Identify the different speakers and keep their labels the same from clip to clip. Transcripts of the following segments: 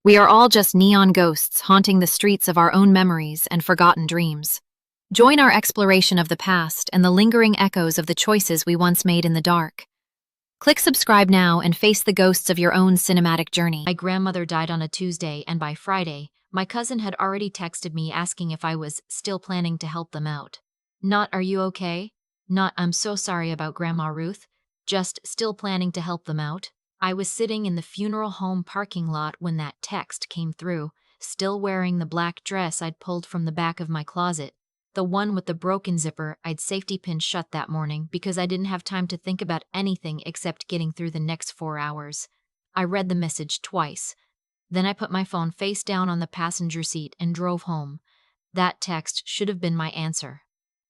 Speaker 1: We are all just neon ghosts haunting the streets of our own memories and forgotten dreams. Join our exploration of the past and the lingering echoes of the choices we once made in the dark. Click subscribe now and face the ghosts of your own cinematic journey.
Speaker 2: My grandmother died on a Tuesday, and by Friday, my cousin had already texted me asking if I was still planning to help them out. Not "Are you okay?" Not "I'm so sorry about Grandma Ruth." Just "Still planning to help them out." I was sitting in the funeral home parking lot when that text came through, still wearing the black dress I'd pulled from the back of my closet. The one with the broken zipper I'd safety pinned shut that morning because I didn't have time to think about anything except getting through the next 4 hours. I read the message twice. Then I put my phone face down on the passenger seat and drove home. That text should have been my answer.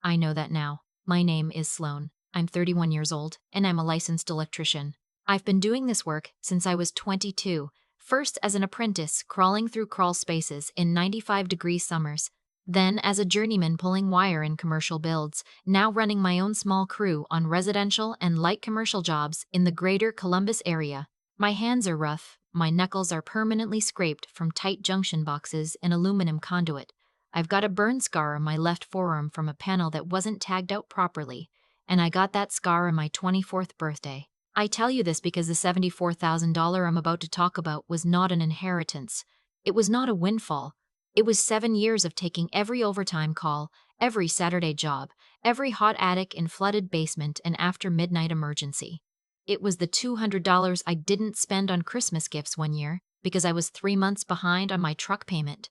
Speaker 2: I know that now. My name is Sloane. I'm 31 years old, and I'm a licensed electrician. I've been doing this work since I was 22, first as an apprentice crawling through crawl spaces in 95-degree summers, then as a journeyman pulling wire in commercial builds, now running my own small crew on residential and light commercial jobs in the greater Columbus area. My hands are rough, my knuckles are permanently scraped from tight junction boxes and aluminum conduit. I've got a burn scar on my left forearm from a panel that wasn't tagged out properly, and I got that scar on my 24th birthday. I tell you this because the $74,000 I'm about to talk about was not an inheritance. It was not a windfall. It was 7 years of taking every overtime call, every Saturday job, every hot attic and flooded basement and after midnight emergency. It was the $200 I didn't spend on Christmas gifts one year because I was 3 months behind on my truck payment.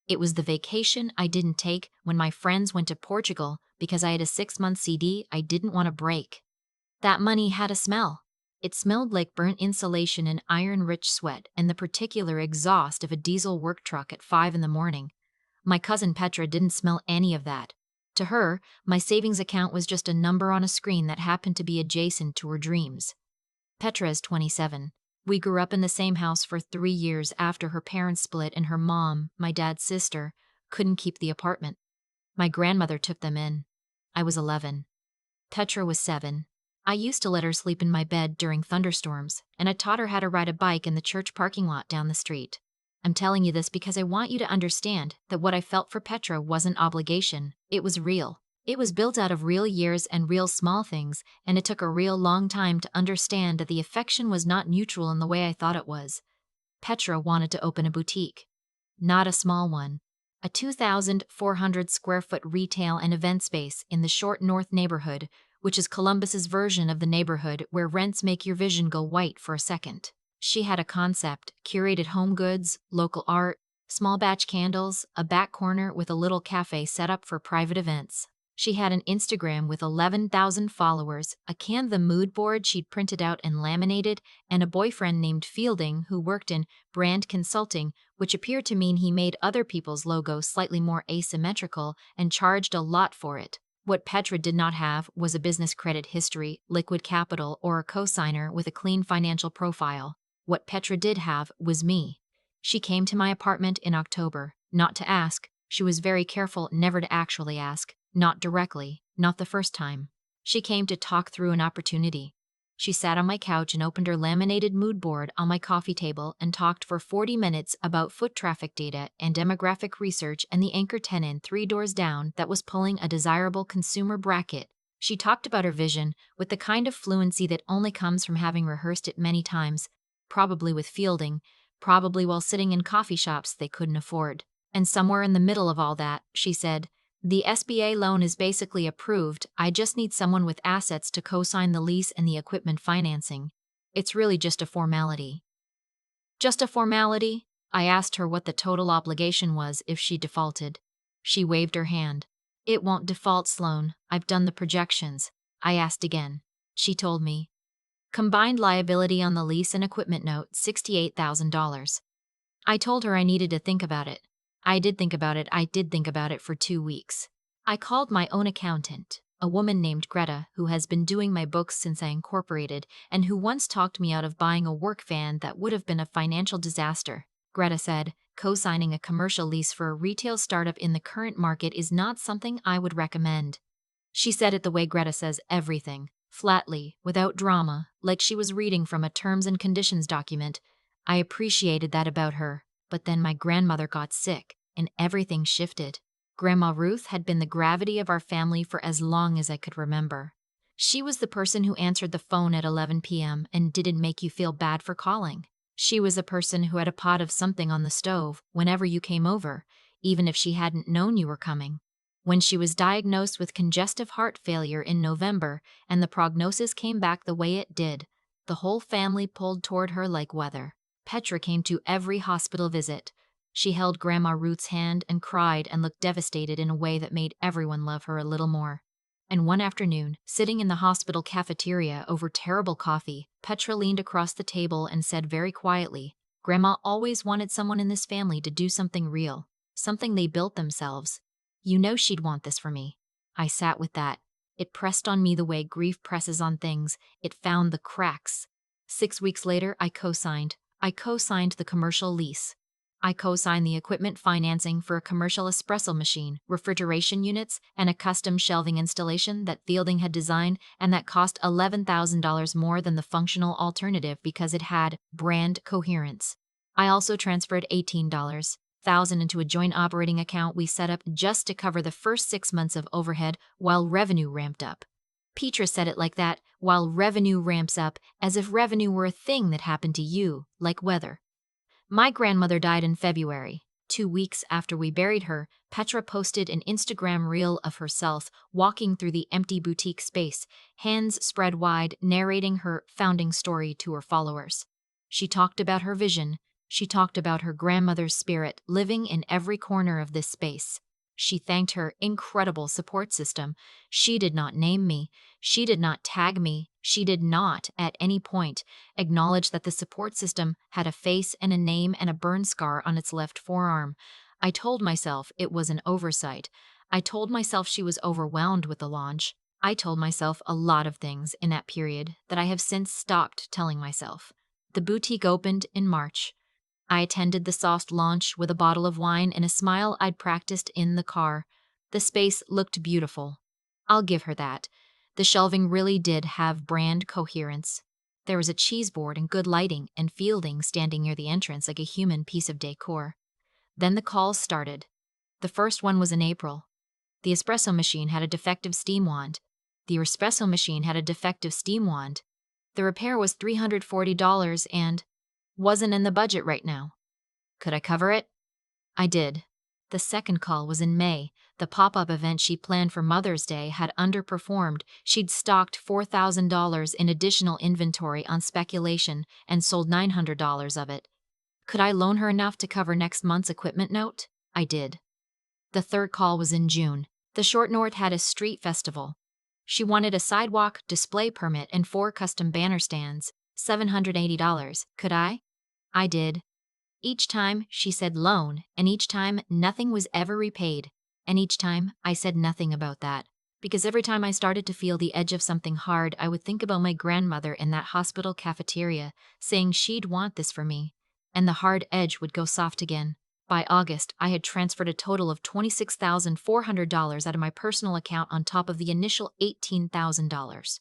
Speaker 2: It was the vacation I didn't take when my friends went to Portugal because I had a 6-month CD I didn't want to break. That money had a smell. It smelled like burnt insulation and iron-rich sweat and the particular exhaust of a diesel work truck at 5 in the morning. My cousin Petra didn't smell any of that. To her, my savings account was just a number on a screen that happened to be adjacent to her dreams. Petra is 27. We grew up in the same house for 3 years after her parents split and her mom, my dad's sister, couldn't keep the apartment. My grandmother took them in. I was 11. Petra was 7. I used to let her sleep in my bed during thunderstorms, and I taught her how to ride a bike in the church parking lot down the street. I'm telling you this because I want you to understand that what I felt for Petra wasn't obligation, it was real. It was built out of real years and real small things, and it took a real long time to understand that the affection was not neutral in the way I thought it was. Petra wanted to open a boutique. Not a small one. A 2,400 square foot retail and event space in the Short North neighborhood, which is Columbus's version of the neighborhood where rents make your vision go white for a second. She had a concept: curated home goods, local art, small batch candles, a back corner with a little cafe set up for private events. She had an Instagram with 11,000 followers, a Canva mood board she'd printed out and laminated, and a boyfriend named Fielding who worked in brand consulting, which appeared to mean he made other people's logos slightly more asymmetrical and charged a lot for it. What Petra did not have was a business credit history, liquid capital, or a cosigner with a clean financial profile. What Petra did have was me. She came to my apartment in October, not to ask. She was very careful never to actually ask, not directly, not the first time. She came to talk through an opportunity. She sat on my couch and opened her laminated mood board on my coffee table and talked for 40 minutes about foot traffic data and demographic research and the anchor tenant 3 doors down that was pulling a desirable consumer bracket. She talked about her vision with the kind of fluency that only comes from having rehearsed it many times, probably with Fielding, probably while sitting in coffee shops they couldn't afford. And somewhere in the middle of all that, she said, "The SBA loan is basically approved. I just need someone with assets to co-sign the lease and the equipment financing. It's really just a formality." Just a formality? I asked her what the total obligation was if she defaulted. She waved her hand. "It won't default, Sloane. I've done the projections." I asked again. She told me. Combined liability on the lease and equipment note, $68,000. I told her I needed to think about it. I did think about it for 2 weeks. I called my own accountant, a woman named Greta who has been doing my books since I incorporated and who once talked me out of buying a work van that would have been a financial disaster. Greta said, co-signing a commercial lease for a retail startup in the current market is not something I would recommend. She said it the way Greta says everything, flatly, without drama, like she was reading from a terms and conditions document. I appreciated that about her. But then my grandmother got sick, and everything shifted. Grandma Ruth had been the gravity of our family for as long as I could remember. She was the person who answered the phone at 11 p.m. and didn't make you feel bad for calling. She was a person who had a pot of something on the stove whenever you came over, even if she hadn't known you were coming. When she was diagnosed with congestive heart failure in November and the prognosis came back the way it did, the whole family pulled toward her like weather. Petra came to every hospital visit. She held Grandma Ruth's hand and cried and looked devastated in a way that made everyone love her a little more. And one afternoon, sitting in the hospital cafeteria over terrible coffee, Petra leaned across the table and said very quietly, "Grandma always wanted someone in this family to do something real, something they built themselves. You know she'd want this for me." I sat with that. It pressed on me the way grief presses on things. It found the cracks. 6 weeks later, I co-signed. I co-signed the commercial lease. I co-signed the equipment financing for a commercial espresso machine, refrigeration units, and a custom shelving installation that Fielding had designed and that cost $11,000 more than the functional alternative because it had brand coherence. I also transferred $18,000 into a joint operating account we set up just to cover the first 6 months of overhead while revenue ramped up. Petra said it like that, while revenue ramps up, as if revenue were a thing that happened to you, like weather. My grandmother died in February. 2 weeks after we buried her, Petra posted an Instagram reel of herself walking through the empty boutique space, hands spread wide, narrating her founding story to her followers. She talked about her vision. She talked about her grandmother's spirit living in every corner of this space. She thanked her incredible support system. She did not name me. She did not tag me. She did not, at any point, acknowledge that the support system had a face and a name and a burn scar on its left forearm. I told myself it was an oversight. I told myself she was overwhelmed with the launch. I told myself a lot of things in that period that I have since stopped telling myself. The boutique opened in March. I attended the soft launch with a bottle of wine and a smile I'd practiced in the car. The space looked beautiful. I'll give her that. The shelving really did have brand coherence. There was a cheese board and good lighting and Fielding standing near the entrance like a human piece of decor. Then the calls started. The first one was in April. The espresso machine had a defective steam wand. The espresso machine had a defective steam wand. The repair was $340 and wasn't in the budget right now. Could I cover it? I did. The second call was in May. The pop-up event she planned for Mother's Day had underperformed. She'd stocked $4,000 in additional inventory on speculation and sold $900 of it. Could I loan her enough to cover next month's equipment note? I did. The third call was in June. The Short North had a street festival. She wanted a sidewalk display permit and 4 custom banner stands, $780. Could I? I did. Each time she said loan, and each time nothing was ever repaid, and each time I said nothing about that. Because every time I started to feel the edge of something hard, I would think about my grandmother in that hospital cafeteria, saying she'd want this for me, and the hard edge would go soft again. By August, I had transferred a total of $26,400 out of my personal account on top of the initial $18,000.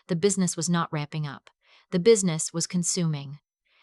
Speaker 2: The business was not ramping up. The business was consuming.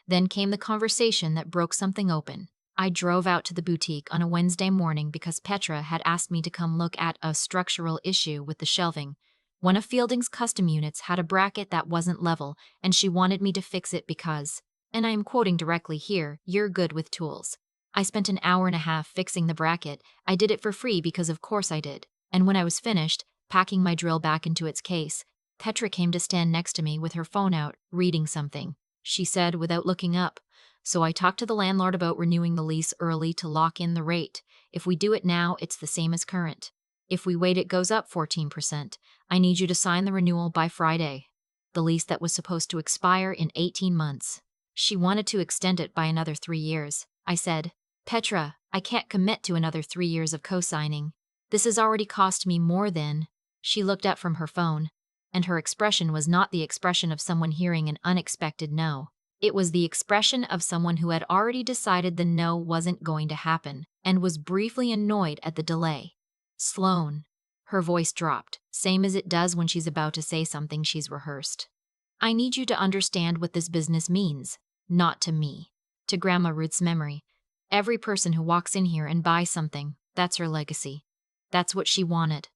Speaker 2: Then came the conversation that broke something open. I drove out to the boutique on a Wednesday morning because Petra had asked me to come look at a structural issue with the shelving. One of Fielding's custom units had a bracket that wasn't level, and she wanted me to fix it because, and I am quoting directly here, "You're good with tools." I spent an hour and a half fixing the bracket. I did it for free because of course I did. And when I was finished, packing my drill back into its case, Petra came to stand next to me with her phone out, reading something. She said without looking up, "So I talked to the landlord about renewing the lease early to lock in the rate. If we do it now, it's the same as current. If we wait, it goes up 14%. I need you to sign the renewal by Friday." The lease that was supposed to expire in 18 months. She wanted to extend it by another 3 years. I said, "Petra, I can't commit to another 3 years of co-signing. This has already cost me more than." She looked up from her phone, and her expression was not the expression of someone hearing an unexpected no. It was the expression of someone who had already decided the no wasn't going to happen, and was briefly annoyed at the delay. "Sloane." Her voice dropped, same as it does when she's about to say something she's rehearsed. "I need you to understand what this business means. Not to me. To Grandma Ruth's memory. Every person who walks in here and buys something, that's her legacy. That's what she wanted.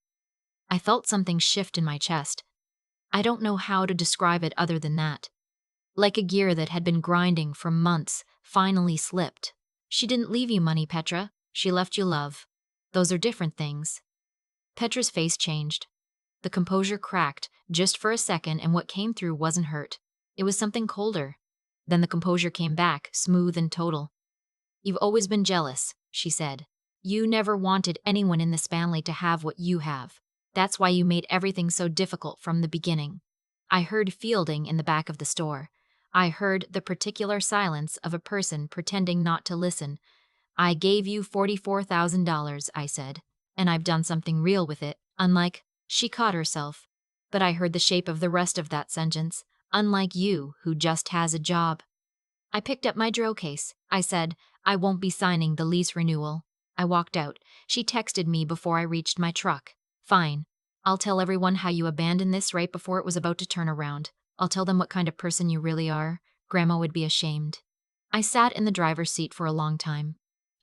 Speaker 2: I felt something shift in my chest. I don't know how to describe it other than that. Like a gear that had been grinding for months, finally slipped. She didn't leave you money, Petra. She left you love. Those are different things. Petra's face changed. The composure cracked, just for a second, and what came through wasn't hurt. It was something colder. Then the composure came back, smooth and total. You've always been jealous, she said. You never wanted anyone in this family to have what you have. That's why you made everything so difficult from the beginning. I heard fielding in the back of the store. I heard the particular silence of a person pretending not to listen. I gave you $44,000, I said, and I've done something real with it, unlike, she caught herself. But I heard the shape of the rest of that sentence, unlike you, who just has a job. I picked up my drill case. I said, I won't be signing the lease renewal. I walked out. She texted me before I reached my truck. Fine. I'll tell everyone how you abandoned this right before it was about to turn around. I'll tell them what kind of person you really are. Grandma would be ashamed. I sat in the driver's seat for a long time.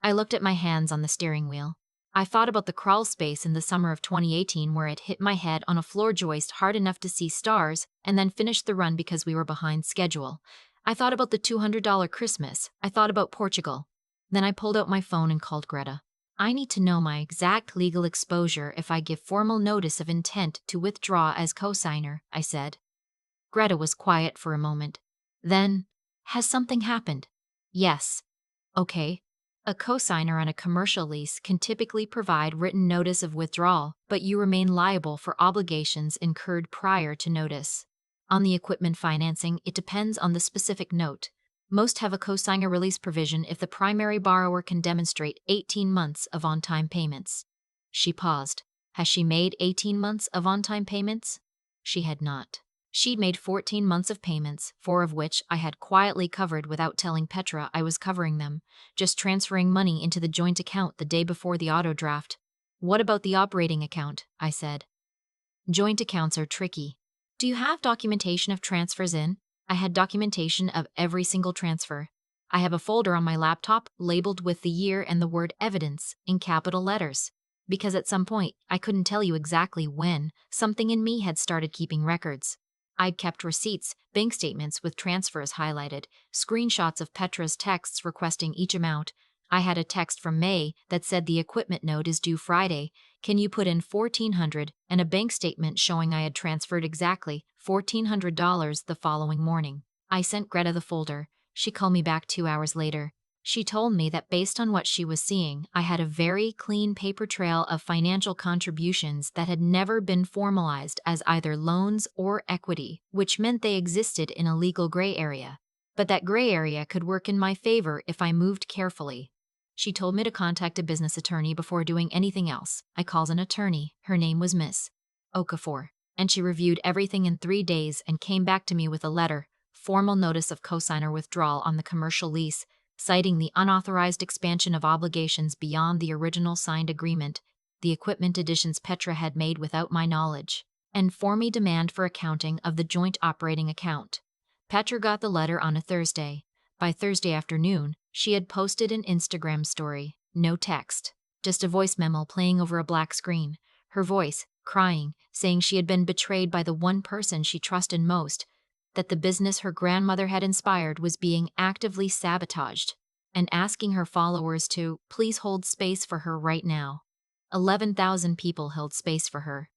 Speaker 2: I looked at my hands on the steering wheel. I thought about the crawl space in the summer of 2018 where it hit my head on a floor joist hard enough to see stars and then finished the run because we were behind schedule. I thought about the $200 Christmas. I thought about Portugal. Then I pulled out my phone and called Greta. I need to know my exact legal exposure if I give formal notice of intent to withdraw as co-signer, I said. Greta was quiet for a moment. Then, has something happened? Yes. Okay. A co-signer on a commercial lease can typically provide written notice of withdrawal, but you remain liable for obligations incurred prior to notice. On the equipment financing, it depends on the specific note. Most have a co-signer release provision if the primary borrower can demonstrate 18 months of on-time payments. She paused. Has she made 18 months of on-time payments? She had not. She'd made 14 months of payments, 4 of which I had quietly covered without telling Petra I was covering them, just transferring money into the joint account the day before the auto draft. What about the operating account? I said. Joint accounts are tricky. Do you have documentation of transfers in? I had documentation of every single transfer. I have a folder on my laptop labeled with the year and the word evidence in capital letters. Because at some point, I couldn't tell you exactly when, something in me had started keeping records. I'd kept receipts, bank statements with transfers highlighted, screenshots of Petra's texts requesting each amount. I had a text from May that said the equipment note is due Friday. Can you put in $1,400 and a bank statement showing I had transferred exactly $1,400 the following morning. I sent Greta the folder. She called me back 2 hours later. She told me that based on what she was seeing, I had a very clean paper trail of financial contributions that had never been formalized as either loans or equity, which meant they existed in a legal gray area. But that gray area could work in my favor if I moved carefully. She told me to contact a business attorney before doing anything else. I called an attorney. Her name was Miss Okafor, and she reviewed everything in 3 days and came back to me with a letter, formal notice of cosigner withdrawal on the commercial lease, citing the unauthorized expansion of obligations beyond the original signed agreement, the equipment additions Petra had made without my knowledge, and for me demand for accounting of the joint operating account. Petra got the letter on a Thursday. By Thursday afternoon, she had posted an Instagram story, no text, just a voice memo playing over a black screen, her voice, crying, saying she had been betrayed by the one person she trusted most, that the business her grandmother had inspired was being actively sabotaged, and asking her followers to please hold space for her right now. 11,000 people held space for her.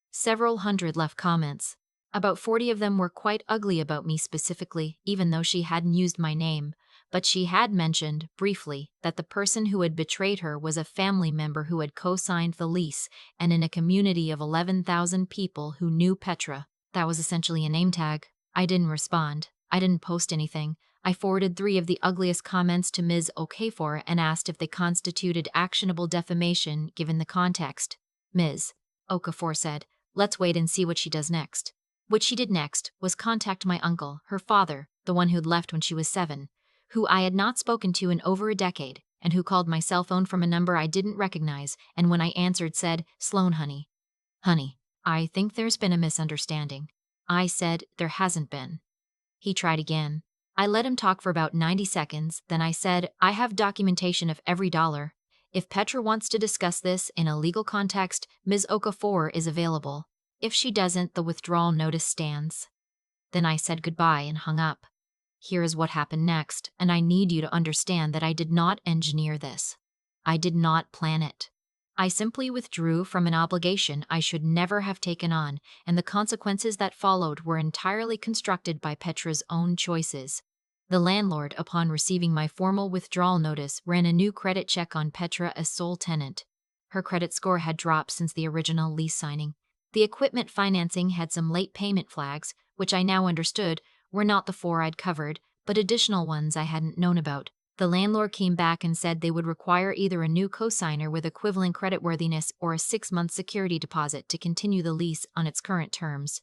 Speaker 2: Several hundred left comments. About 40 of them were quite ugly about me specifically, even though she hadn't used my name, but she had mentioned, briefly, that the person who had betrayed her was a family member who had co-signed the lease, and in a community of 11,000 people who knew Petra. That was essentially a name tag. I didn't respond. I didn't post anything. I forwarded 3 of the ugliest comments to Ms. Okafor and asked if they constituted actionable defamation given the context. Ms. Okafor said, "Let's wait and see what she does next." What she did next was contact my uncle, her father, the one who'd left when she was 7, who I had not spoken to in over a decade, and who called my cell phone from a number I didn't recognize, and when I answered said, "Sloane, honey. Honey, I think there's been a misunderstanding." I said there hasn't been. He tried again. I let him talk for about 90 seconds, then I said, I have documentation of every dollar. If Petra wants to discuss this in a legal context, Ms. Okafor is available. If she doesn't, the withdrawal notice stands. Then I said goodbye and hung up. Here is what happened next, and I need you to understand that I did not engineer this. I did not plan it. I simply withdrew from an obligation I should never have taken on, and the consequences that followed were entirely constructed by Petra's own choices. The landlord, upon receiving my formal withdrawal notice, ran a new credit check on Petra as sole tenant. Her credit score had dropped since the original lease signing. The equipment financing had some late payment flags, which I now understood were not the four I'd covered, but additional ones I hadn't known about. The landlord came back and said they would require either a new cosigner with equivalent creditworthiness or a 6-month security deposit to continue the lease on its current terms.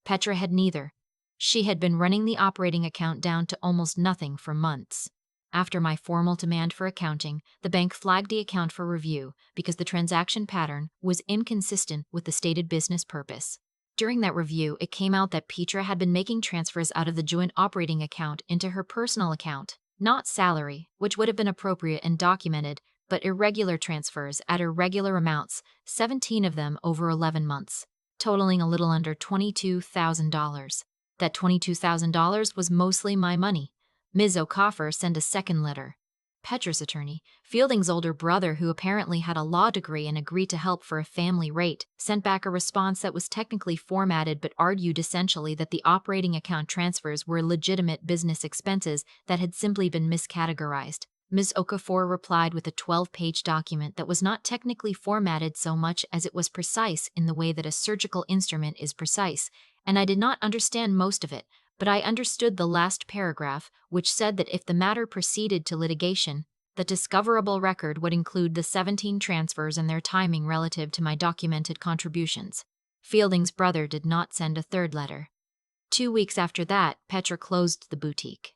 Speaker 2: Petra had neither. She had been running the operating account down to almost nothing for months. After my formal demand for accounting, the bank flagged the account for review because the transaction pattern was inconsistent with the stated business purpose. During that review, it came out that Petra had been making transfers out of the joint operating account into her personal account, not salary, which would have been appropriate and documented, but irregular transfers at irregular amounts, 17 of them over 11 months, totaling a little under $22,000. That $22,000 was mostly my money. Ms. Okafor sent a second letter. Petra's attorney, Fielding's older brother who apparently had a law degree and agreed to help for a family rate, sent back a response that was technically formatted but argued essentially that the operating account transfers were legitimate business expenses that had simply been miscategorized. Ms. Okafor replied with a 12-page document that was not technically formatted so much as it was precise in the way that a surgical instrument is precise, and I did not understand most of it, but I understood the last paragraph, which said that if the matter proceeded to litigation, the discoverable record would include the 17 transfers and their timing relative to my documented contributions. Fielding's brother did not send a third letter. 2 weeks after that, Petra closed the boutique.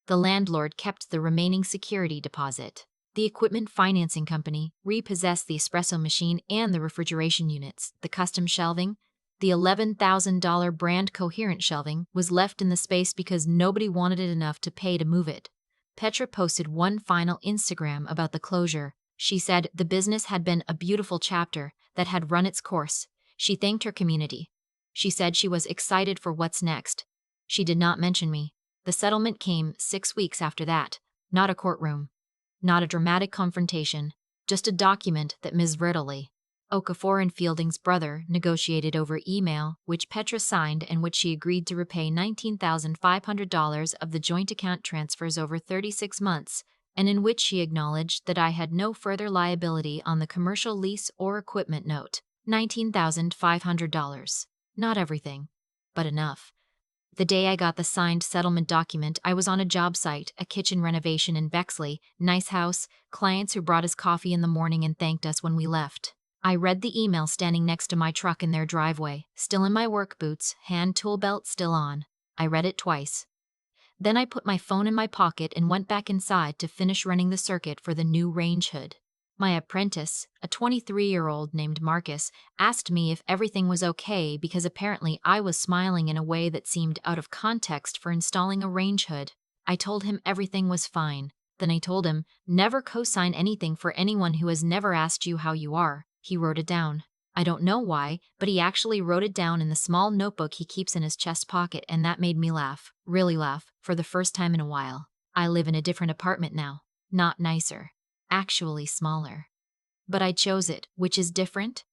Speaker 2: The landlord kept the remaining security deposit. The equipment financing company repossessed the espresso machine and the refrigeration units. The custom shelving, the $11,000 brand coherent shelving, was left in the space because nobody wanted it enough to pay to move it. Petra posted one final Instagram about the closure. She said the business had been a beautiful chapter that had run its course. She thanked her community. She said she was excited for what's next. She did not mention me. The settlement came 6 weeks after that. Not a courtroom. Not a dramatic confrontation. Just a document that Ms. Riddley, Okafor and Fielding's brother, negotiated over email, which Petra signed and which she agreed to repay $19,500 of the joint account transfers over 36 months, and in which she acknowledged that I had no further liability on the commercial lease or equipment note. $19,500. Not everything, but enough. The day I got the signed settlement document, I was on a job site, a kitchen renovation in Bexley, nice house, clients who brought us coffee in the morning and thanked us when we left. I read the email standing next to my truck in their driveway, still in my work boots, hand tool belt still on. I read it twice. Then I put my phone in my pocket and went back inside to finish running the circuit for the new range hood. My apprentice, a 23-year-old named Marcus, asked me if everything was okay because apparently I was smiling in a way that seemed out of context for installing a range hood. I told him everything was fine. Then I told him, never co-sign anything for anyone who has never asked you how you are. He wrote it down. I don't know why, but he actually wrote it down in the small notebook he keeps in his chest pocket, and that made me laugh, really laugh, for the first time in a while. I live in a different apartment now. Not nicer. Actually smaller. But I chose it, which is different.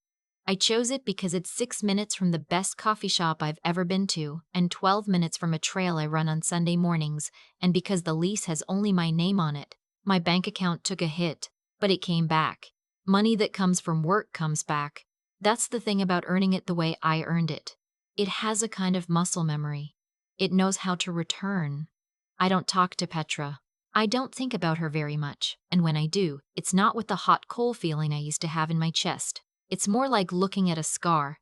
Speaker 2: I chose it because it's 6 minutes from the best coffee shop I've ever been to, and 12 minutes from a trail I run on Sunday mornings, and because the lease has only my name on it. My bank account took a hit, but it came back. Money that comes from work comes back. That's the thing about earning it the way I earned it. It has a kind of muscle memory. It knows how to return. I don't talk to Petra. I don't think about her very much, and when I do, it's not with the hot coal feeling I used to have in my chest. It's more like looking at a scar.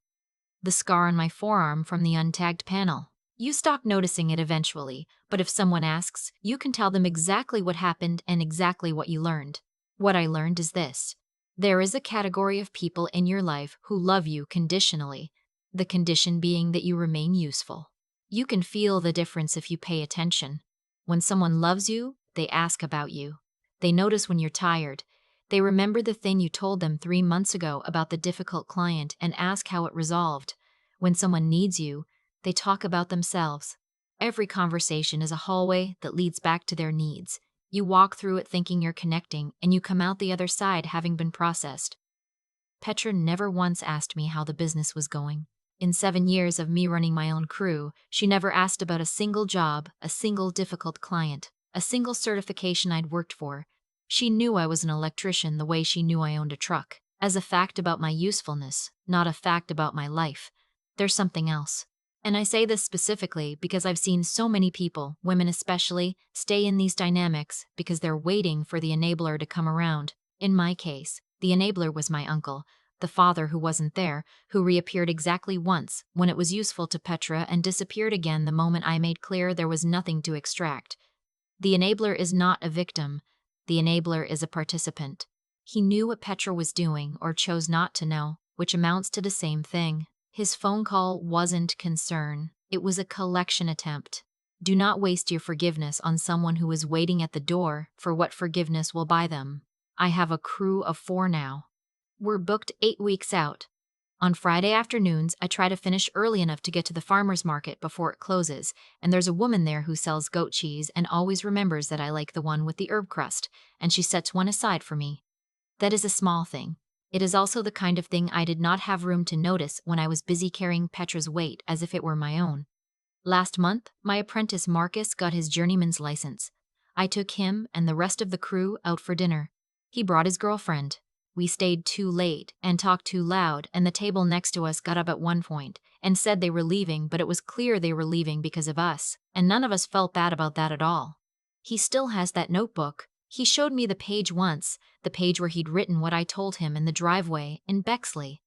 Speaker 2: The scar on my forearm from the untagged panel. You stop noticing it eventually, but if someone asks, you can tell them exactly what happened and exactly what you learned. What I learned is this. There is a category of people in your life who love you conditionally, the condition being that you remain useful. You can feel the difference if you pay attention. When someone loves you, they ask about you. They notice when you're tired. They remember the thing you told them 3 months ago about the difficult client and ask how it resolved. When someone needs you, they talk about themselves. Every conversation is a hallway that leads back to their needs. You walk through it thinking you're connecting, and you come out the other side having been processed. Petra never once asked me how the business was going. In 7 years of me running my own crew, she never asked about a single job, a single difficult client, a single certification I'd worked for. She knew I was an electrician the way she knew I owned a truck, as a fact about my usefulness, not a fact about my life. There's something else. And I say this specifically because I've seen so many people, women especially, stay in these dynamics because they're waiting for the enabler to come around. In my case, the enabler was my uncle, the father who wasn't there, who reappeared exactly once when it was useful to Petra and disappeared again the moment I made clear there was nothing to extract. The enabler is not a victim. The enabler is a participant. He knew what Petra was doing or chose not to know, which amounts to the same thing. His phone call wasn't concern. It was a collection attempt. Do not waste your forgiveness on someone who is waiting at the door for what forgiveness will buy them. I have a crew of 4 now. We're booked 8 weeks out. On Friday afternoons, I try to finish early enough to get to the farmer's market before it closes, and there's a woman there who sells goat cheese and always remembers that I like the one with the herb crust, and she sets one aside for me. That is a small thing. It is also the kind of thing I did not have room to notice when I was busy carrying Petra's weight as if it were my own. Last month, my apprentice Marcus got his journeyman's license. I took him and the rest of the crew out for dinner. He brought his girlfriend. We stayed too late and talked too loud, and the table next to us got up at one point and said they were leaving, but it was clear they were leaving because of us, and none of us felt bad about that at all. He still has that notebook. He showed me the page once, the page where he'd written what I told him in the driveway in Bexley.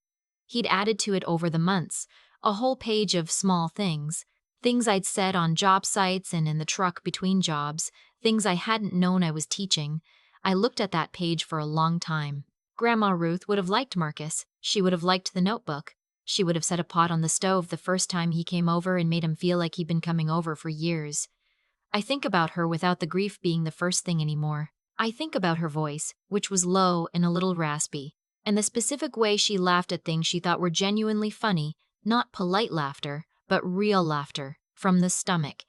Speaker 2: He'd added to it over the months, a whole page of small things, things I'd said on job sites and in the truck between jobs, things I hadn't known I was teaching. I looked at that page for a long time. Grandma Ruth would have liked Marcus. She would have liked the notebook. She would have set a pot on the stove the first time he came over and made him feel like he'd been coming over for years. I think about her without the grief being the first thing anymore. I think about her voice, which was low and a little raspy, and the specific way she laughed at things she thought were genuinely funny, not polite laughter, but real laughter, from the stomach.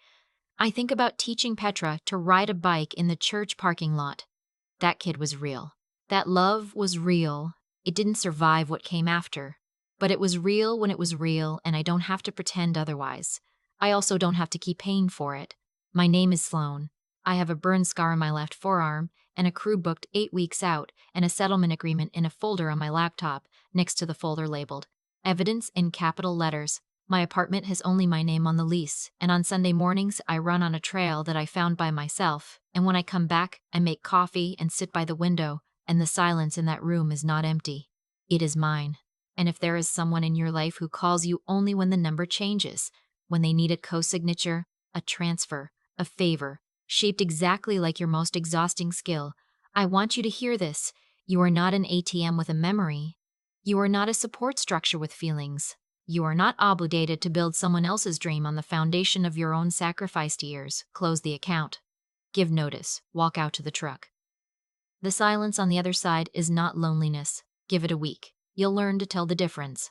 Speaker 2: I think about teaching Petra to ride a bike in the church parking lot. That kid was real. That love was real. It didn't survive what came after. But it was real when it was real, and I don't have to pretend otherwise. I also don't have to keep paying for it. My name is Sloane. I have a burn scar on my left forearm, and a crew booked 8 weeks out, and a settlement agreement in a folder on my laptop, next to the folder labeled Evidence in capital letters. My apartment has only my name on the lease, and on Sunday mornings I run on a trail that I found by myself, and when I come back, I make coffee and sit by the window, and the silence in that room is not empty. It is mine. And if there is someone in your life who calls you only when the number changes, when they need a co-signature, a transfer, a favor, shaped exactly like your most exhausting skill, I want you to hear this. You are not an ATM with a memory. You are not a support structure with feelings. You are not obligated to build someone else's dream on the foundation of your own sacrificed years. Close the account. Give notice. Walk out to the truck. The silence on the other side is not loneliness. Give it a week. You'll learn to tell the difference.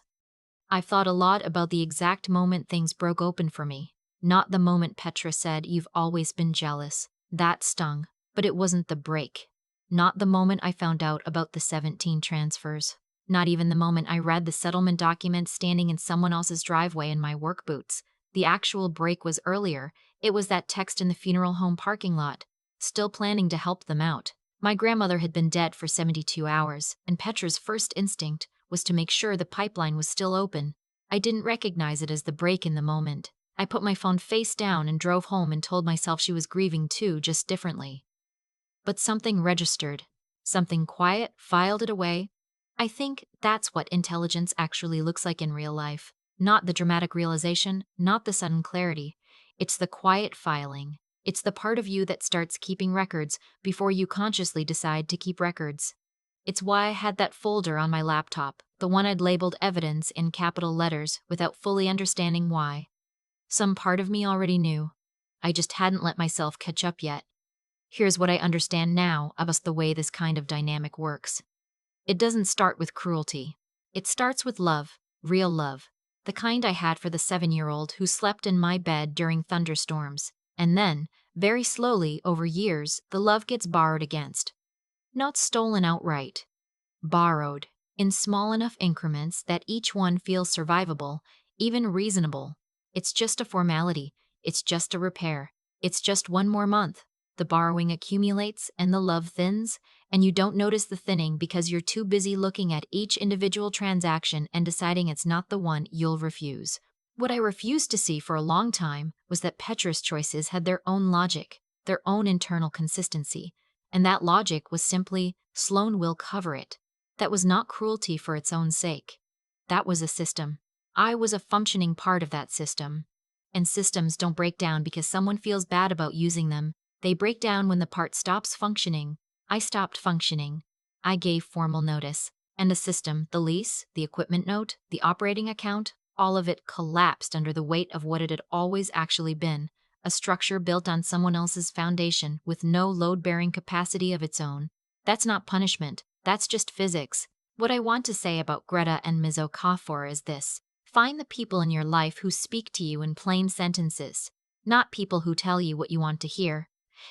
Speaker 2: I've thought a lot about the exact moment things broke open for me. Not the moment Petra said, "You've always been jealous." That stung, but it wasn't the break. Not the moment I found out about the 17 transfers. Not even the moment I read the settlement documents standing in someone else's driveway in my work boots. The actual break was earlier. It was that text in the funeral home parking lot. Still planning to help them out. My grandmother had been dead for 72 hours, and Petra's first instinct was to make sure the pipeline was still open. I didn't recognize it as the break in the moment. I put my phone face down and drove home and told myself she was grieving too, just differently. But something registered. Something quiet filed it away. I think that's what intelligence actually looks like in real life. Not the dramatic realization, not the sudden clarity. It's the quiet filing. It's the part of you that starts keeping records before you consciously decide to keep records. It's why I had that folder on my laptop, the one I'd labeled Evidence in capital letters without fully understanding why. Some part of me already knew. I just hadn't let myself catch up yet. Here's what I understand now about the way this kind of dynamic works. It doesn't start with cruelty. It starts with love, real love, the kind I had for the 7-year-old who slept in my bed during thunderstorms. And then, very slowly, over years, the love gets borrowed against. Not stolen outright. Borrowed, in small enough increments that each one feels survivable, even reasonable. It's just a formality. It's just a repair. It's just one more month. The borrowing accumulates and the love thins, and you don't notice the thinning because you're too busy looking at each individual transaction and deciding it's not the one you'll refuse. What I refused to see for a long time was that Petra's choices had their own logic, their own internal consistency, and that logic was simply, Sloane will cover it. That was not cruelty for its own sake. That was a system. I was a functioning part of that system. And systems don't break down because someone feels bad about using them. They break down when the part stops functioning. I stopped functioning. I gave formal notice. And the system, the lease, the equipment note, the operating account, all of it collapsed under the weight of what it had always actually been, a structure built on someone else's foundation with no load-bearing capacity of its own. That's not punishment. That's just physics. What I want to say about Greta and Ms. Okafor is this. Find the people in your life who speak to you in plain sentences, not people who tell you what you want to hear.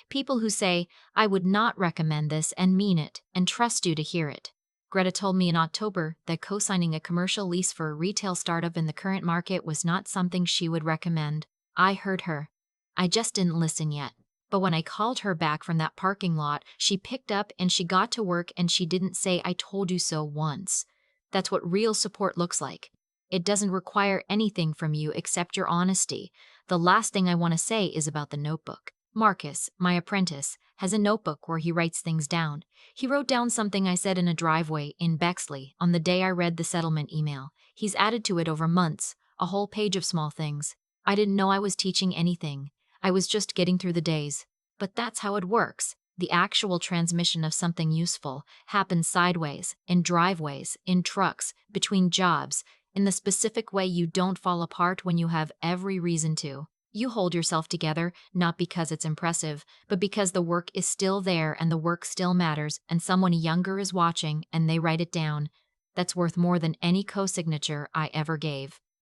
Speaker 2: People who say, I would not recommend this and mean it, and trust you to hear it. Greta told me in October that co-signing a commercial lease for a retail startup in the current market was not something she would recommend. I heard her. I just didn't listen yet. But when I called her back from that parking lot, she picked up and she got to work and she didn't say, I told you so once. That's what real support looks like. It doesn't require anything from you except your honesty. The last thing I want to say is about the notebook. Marcus, my apprentice, has a notebook where he writes things down. He wrote down something I said in a driveway in Bexley on the day I read the settlement email. He's added to it over months, a whole page of small things. I didn't know I was teaching anything. I was just getting through the days. But that's how it works. The actual transmission of something useful happens sideways, in driveways, in trucks, between jobs, in the specific way you don't fall apart when you have every reason to. You hold yourself together, not because it's impressive, but because the work is still there and the work still matters and someone younger is watching and they write it down. That's worth more than any co-signature I ever gave.